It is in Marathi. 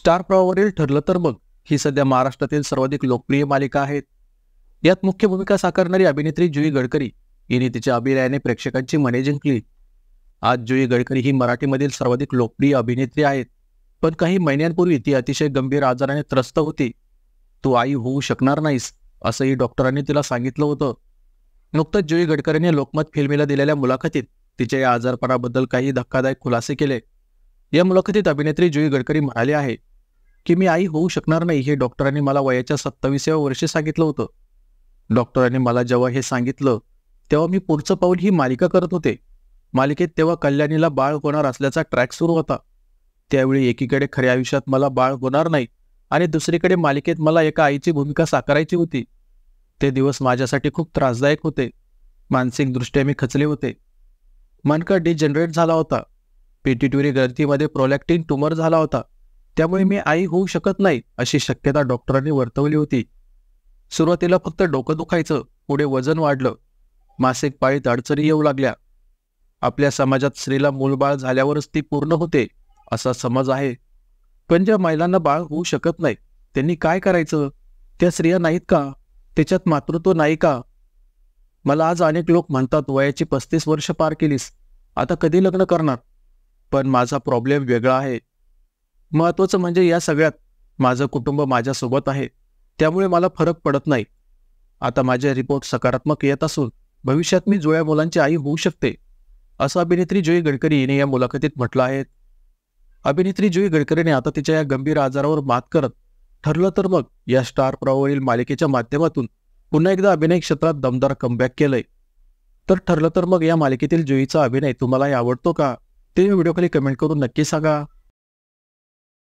स्टार प्रवाहावरील ठरलं तर मग ही सध्या महाराष्ट्रातील सर्वाधिक लोकप्रिय मालिका आहे. यात मुख्य भूमिका साकारणारी अभिनेत्री जुई गडकरी हिने तिच्या अभिनयाने प्रेक्षकांची मने जिंकली. आज जुई गडकरी ही मराठीमधील सर्वाधिक लोकप्रिय अभिनेत्री आहेत. पण काही महिन्यांपूर्वी ती अतिशय गंभीर आजाराने त्रस्त होती. तू आई होऊ शकणार नाहीस असंही डॉक्टरांनी तिला सांगितलं होतं. नुकतंच जुई गडकरीने लोकमत फिल्मीला दिलेल्या मुलाखतीत तिच्या या आजारपणाबद्दल काही धक्कादायक खुलासे केले. या मुलाखतीत अभिनेत्री जुई गडकरी म्हणाली आहे की मी आई होऊ शकणार नाही हे डॉक्टरांनी मला वयाच्या 27व्या वर्षी सांगितलं होतं. डॉक्टरांनी मला जेव्हा हे सांगितलं तेव्हा मी पुढचं पाऊल ही मालिका करत होते. मालिकेत तेव्हा कल्याणीला बाळ होणार असल्याचा ट्रॅक सुरू होता. त्यावेळी एकीकडे खऱ्या आयुष्यात मला बाळ होणार नाही आणि दुसरीकडे मालिकेत मला एका आईची भूमिका साकारायची होती. ते दिवस माझ्यासाठी खूप त्रासदायक होते. मानसिकदृष्ट्या मी खचले होते. मनका डिजनरेट झाला होता. पिट्युटरी ग्रंथीमध्ये प्रोलॅक्टिन ट्यूमर झाला होता. त्यामुळे मी आई होऊ शकत नाही अशी शक्यता डॉक्टरांनी वर्तवली होती. सुरुवातीला फक्त डोकं दुखायचं, पुढे वजन वाढलं, मासिक पाळीत अडचणी येऊ लागल्या. आपल्या समाजात स्त्रीला मूलबाळ झाल्यावरच ती पूर्ण होते असा समज आहे. पण ज्या महिलांना बाळ होऊ शकत नाही त्यांनी काय करायचं? त्या स्त्रिया नाहीत का? त्याच्यात मातृत्व नाही का? मला आज अनेक लोक म्हणतात वयाची 35 वर्ष पार केलीस, आता कधी लग्न करणार? पण माझा प्रॉब्लेम वेगळा आहे. महत्त्वाचं म्हणजे या सगळ्यात माझं कुटुंब माझ्यासोबत आहे. त्यामुळे मला फरक पडत नाही. आता माझे रिपोर्ट सकारात्मक येत असून भविष्यात मी जुळ्या मुलांची आई होऊ शकते असं अभिनेत्री जुई गडकरी हिने या मुलाखतीत म्हटलं आहे. अभिनेत्री जुई गडकरीने आता तिच्या या गंभीर आजारावर मात करत ठरलं तर मग या स्टार प्रवाहावरील मालिकेच्या माध्यमातून पुन्हा एकदा अभिनय क्षेत्रात दमदार कमबॅक केलंय. तर ठरलं तर मग या मालिकेतील जुईचा अभिनय तुम्हालाही आवडतो का? ते व्हिडिओ खाली कमेंट करून नक्की सांगा.